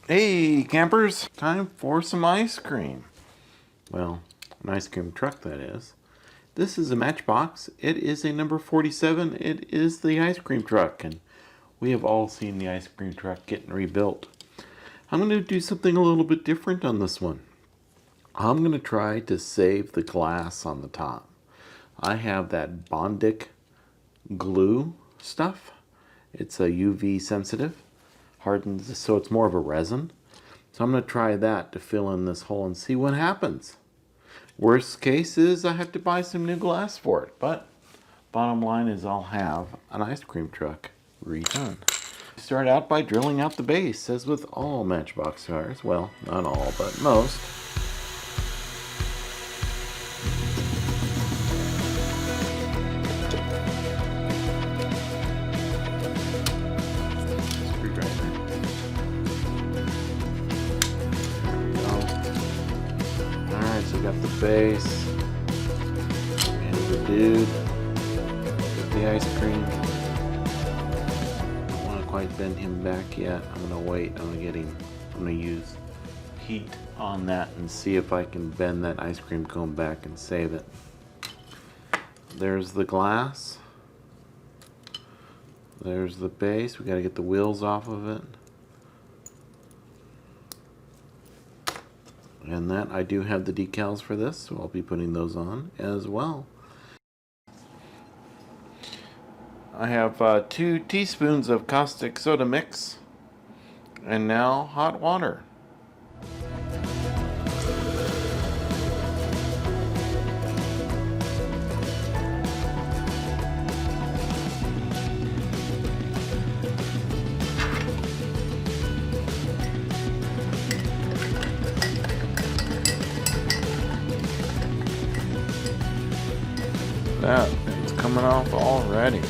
Hey campers, time for some ice cream. Well, an ice cream truck that is. This is a Matchbox. It is a number 47. It is the ice cream truck, and we have all seen the ice cream truck getting rebuilt. I'm going to do something a little bit different on this one. I'm going to try to save the glass on the top. I have that Bondic glue stuff. It's a UV sensitive. Hardens, so it's more of a resin. So I'm going to try that to fill in this hole and see what happens. Worst case is I have to buy some new glass for it, but bottom line is I'll have an ice cream truck redone. Start out by drilling out the base, as with all Matchbox cars. Well, not all, but most. So we got the base and the dude with the ice cream. I don't want to quite bend him back yet. I'm gonna wait. I'm gonna use heat on that and see if I can bend that ice cream cone back and save it. There's the glass. There's the base. We gotta get the wheels off of it. And that I do have the decals for this, so I'll be putting those on as well. I have 2 teaspoons of caustic soda mix, and now hot water. That it's coming off already.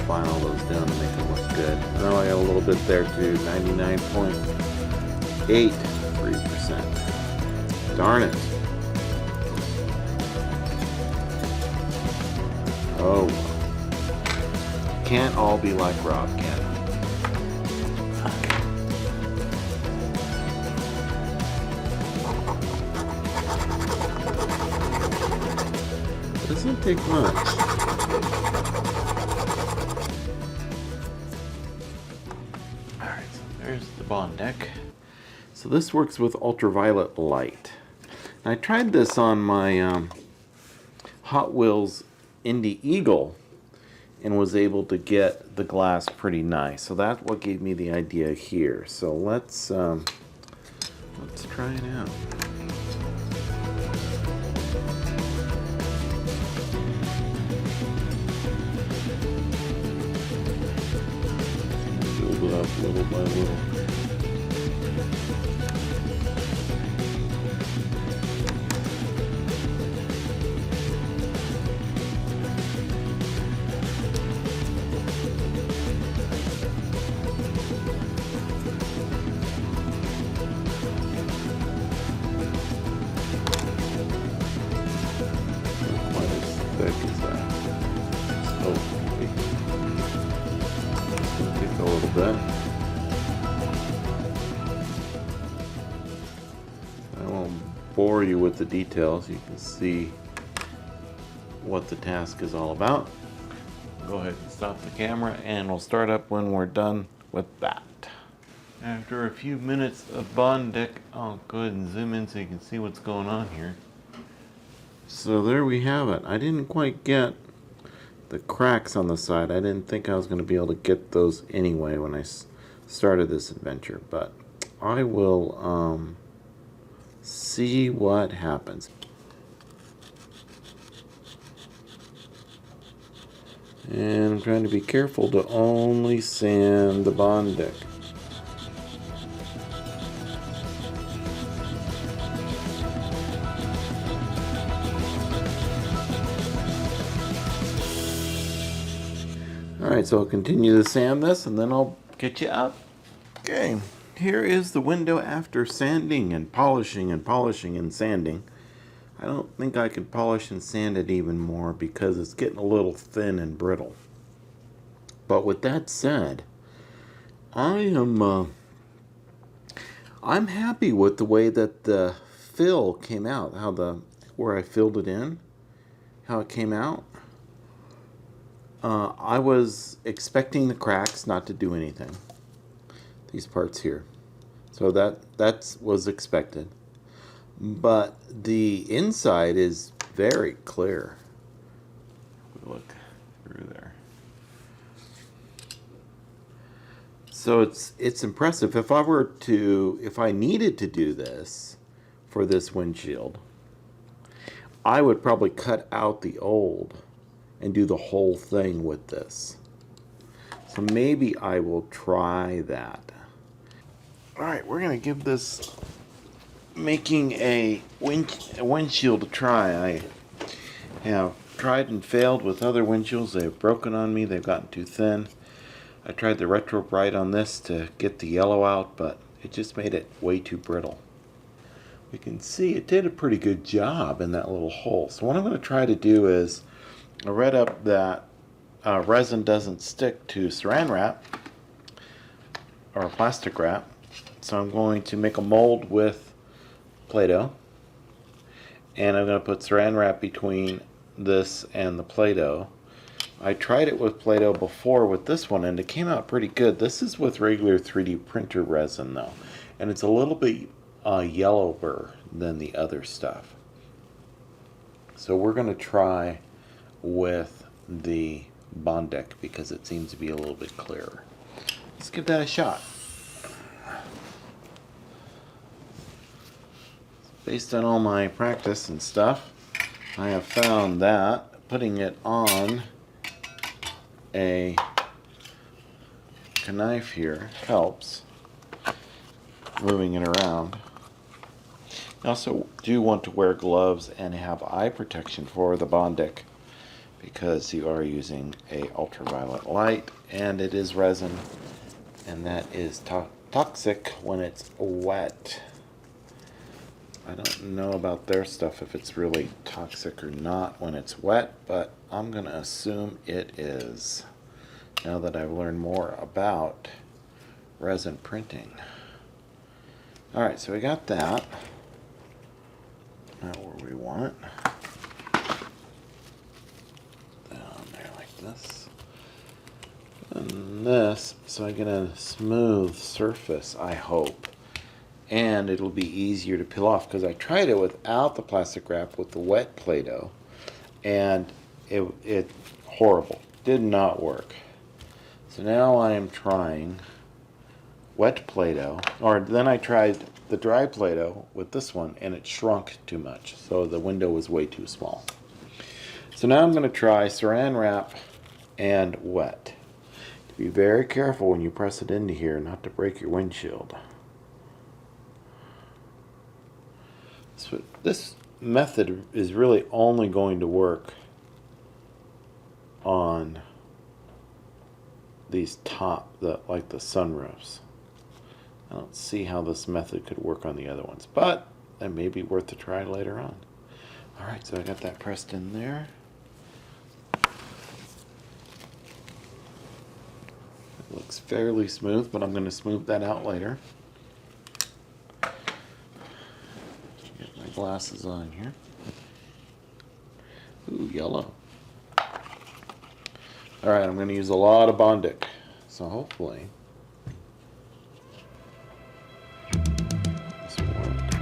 File all those down to make them look good. Now I got a little bit there too, 99.83%. Darn it. Oh. Can't all be like Rob, can it? Doesn't take much. There's the Bondic. So this works with ultraviolet light. And I tried this on my Hot Wheels Indy Eagle and was able to get the glass pretty nice. So that's what gave me the idea here. So let's try it out. Build it up little by little. A little bit. I won't bore you with the details. You can see what the task is all about. Go ahead and stop the camera and we'll start up when we're done with that. After a few minutes of Bondic, I'll go ahead and zoom in so you can see what's going on here. So there we have it. I didn't quite get the cracks on the side. I didn't think I was going to be able to get those anyway when I started this adventure, but I will see what happens. And I'm trying to be careful to only sand the Bondic. Alright, so I'll continue to sand this and then I'll get you up. Okay, here is the window after sanding and polishing and polishing and sanding. I don't think I could polish and sand it even more because it's getting a little thin and brittle. But with that said, I'm happy with the way that the fill came out, where I filled it in, how it came out. I was expecting the cracks not to do anything. These parts here. So that was expected. But the inside is very clear. Look through there. So it's impressive. If I needed to do this for this windshield, I would probably cut out the old and do the whole thing with this. So maybe I will try that. Alright, we're going to give this making a windshield a try. I have tried and failed with other windshields. They've broken on me. They've gotten too thin. I tried the retro bright on this to get the yellow out, but it just made it way too brittle. You can see it did a pretty good job in that little hole. So what I'm going to try to do is, I read up that resin doesn't stick to saran wrap or plastic wrap. So I'm going to make a mold with Play-Doh, and I'm going to put saran wrap between this and the Play-Doh. I tried it with Play-Doh before with this one and it came out pretty good. This is with regular 3D printer resin though, and it's a little bit yellower than the other stuff. So we're going to try with the Bondic because it seems to be a little bit clearer. Let's give that a shot. Based on all my practice and stuff, I have found that putting it on a knife here helps, moving it around. You also do want to wear gloves and have eye protection for the Bondic because you are using a ultraviolet light and it is resin, and that is toxic when it's wet. I don't know about their stuff if it's really toxic or not when it's wet, but I'm going to assume it is now that I've learned more about resin printing. Alright, so we got that. Not where we want it. Down there like this. And this, so I get a smooth surface, I hope. And it'll be easier to peel off because I tried it without the plastic wrap with the wet Play-Doh, and it horrible. Did not work. So now I am trying wet Play-Doh, or then I tried the dry Play-Doh with this one and it shrunk too much, so the window was way too small. So now I'm going to try saran wrap and wet. Be very careful when you press it into here not to break your windshield. So this method is really only going to work on these like the sunroofs. I don't see how this method could work on the other ones, but that may be worth a try later on. Alright, so I got that pressed in there. It looks fairly smooth, but I'm going to smooth that out later. Get my glasses on here. Ooh, yellow. Alright, I'm going to use a lot of Bondic, so hopefully this will work.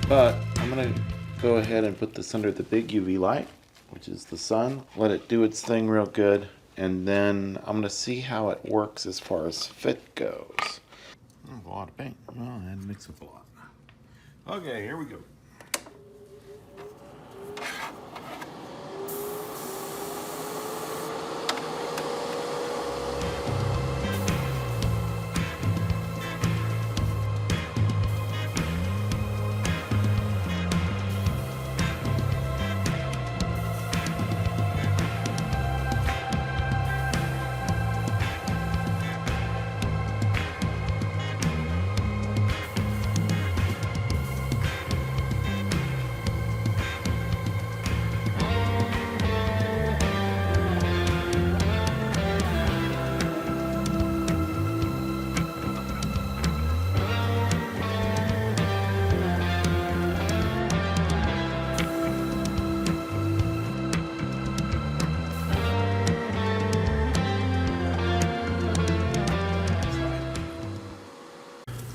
But I'm going to go ahead and put this under the big UV light, which is the sun. Let it do its thing real good. And then I'm going to see how it works as far as fit goes. A lot of paint. Well, I had to mix up a lot. Okay, here we go.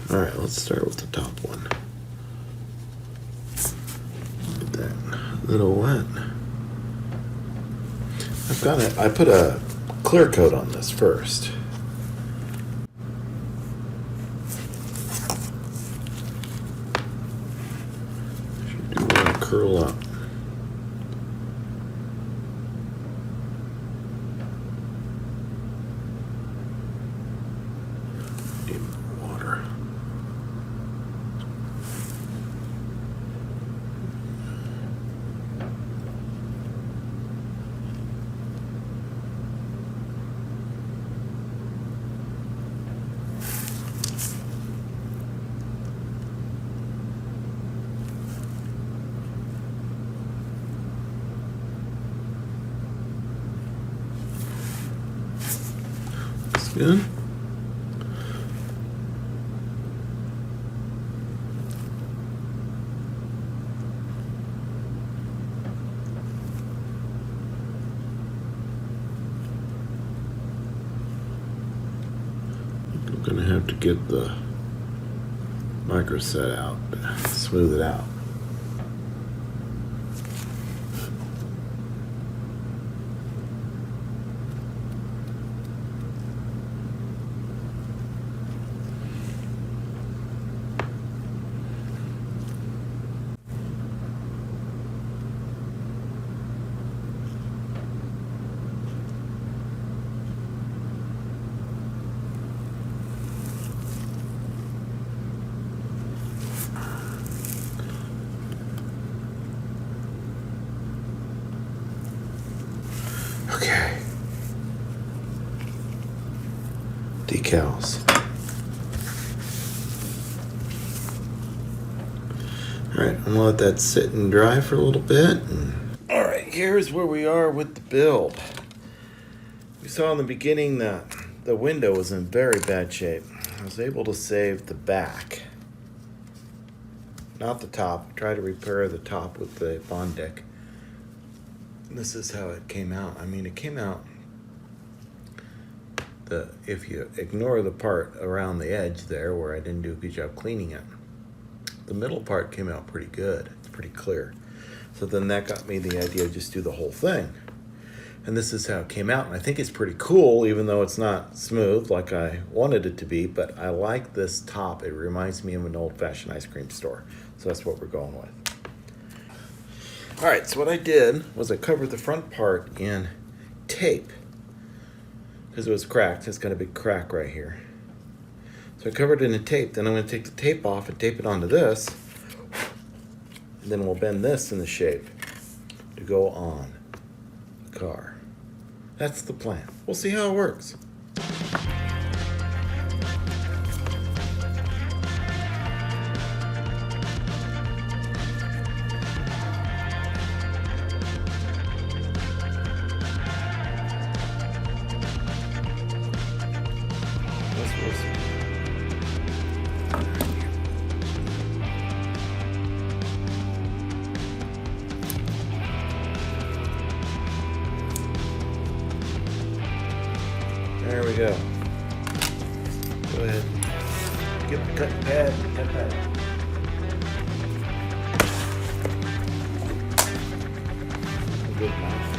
All right, let's start with the top one. Get that a little wet. I put a clear coat on this first. Should do one curl up. Need more water. Good. I'm gonna have to get the micro set out, smooth it out. Okay. Decals. All right, I'm gonna let that sit and dry for a little bit. All right, here's where we are with the build. We saw in the beginning that the window was in very bad shape. I was able to save the back, not the top. Try to repair the top with the Bondic. This is how it came out. I mean, it came out, if you ignore the part around the edge there where I didn't do a good job cleaning it, the middle part came out pretty good. It's pretty clear. So then that got me the idea of just do the whole thing. And this is how it came out. And I think it's pretty cool, even though it's not smooth like I wanted it to be, but I like this top. It reminds me of an old-fashioned ice cream store. So that's what we're going with. All right, so what I did was I covered the front part in tape because it was cracked. It's got a big crack right here. So I covered it in tape. Then I'm going to take the tape off and tape it onto this. And then we'll bend this in the shape to go on the car. That's the plan. We'll see how it works. There we go. Go ahead. Get the cutting pad and cut that. good enough.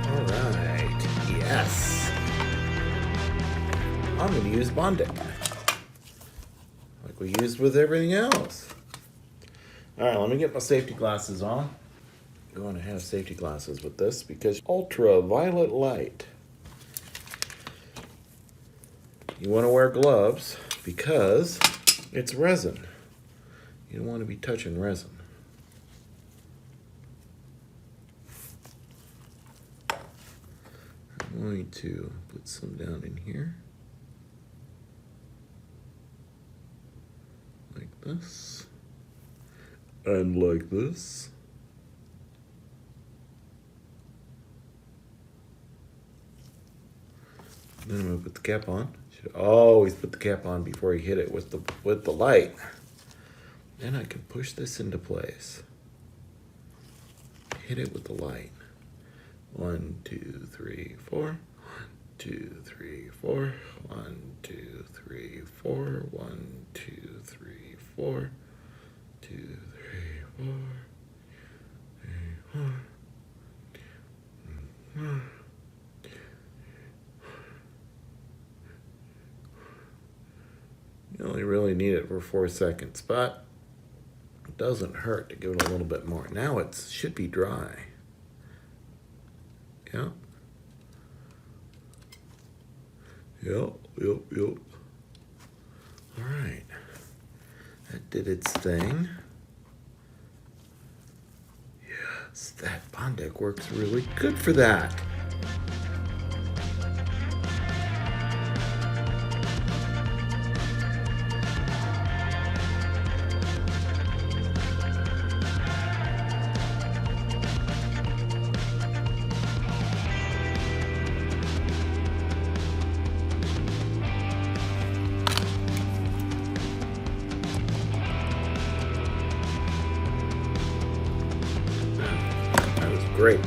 Alright, yes. I'm going to use Bondic, like we used with everything else. Alright, let me get my safety glasses on. I'm going to have safety glasses with this because ultraviolet light. You want to wear gloves because it's resin. You don't want to be touching resin. I'm going to put some down in here. Like this. And like this. Then I'm going to put the cap on. Should always put the cap on before you hit it with the light. Then I can push this into place. Hit it with the light. 1, 2, 3, 4. 1, 2, 3, 4. 1, 2, 3, 4. 1, 2, 3, 4. 2, 3, 4. 3, 4. You only really need it for 4 seconds, but it doesn't hurt to give it a little bit more. Now it should be dry. Yeah. Yep. All right. That did its thing. Yes, that Bondic works really good for that. Great.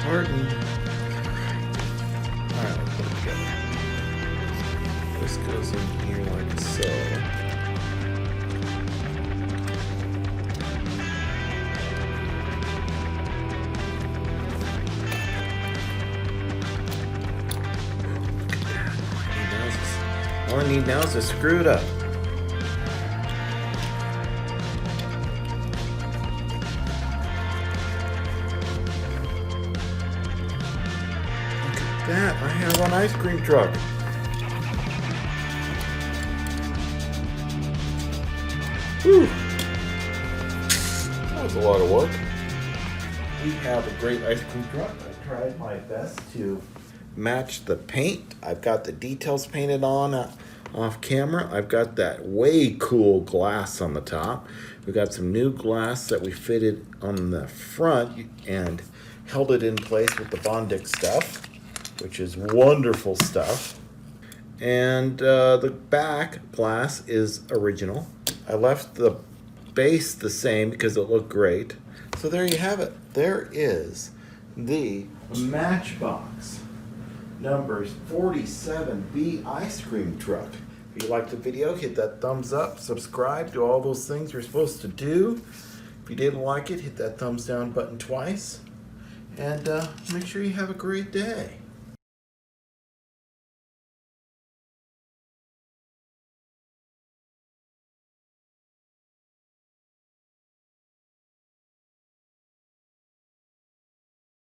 Hardened. Alright, let's put it together. This goes in here like so. All I need now is to screw it up. That I have an ice cream truck. Whew. That was a lot of work. We have a great ice cream truck. I tried my best to match the paint. I've got the details painted on off camera. I've got that way cool glass on the top. We've got some new glass that we fitted on the front and held it in place with the Bondic stuff, which is wonderful stuff. And the back glass is original. I left the base the same because it looked great. So there you have it. There is the Matchbox numbers 47B ice cream truck. If you liked the video, hit that thumbs up, subscribe, do all those things you're supposed to do. If you didn't like it, hit that thumbs down button twice. And make sure you have a great day.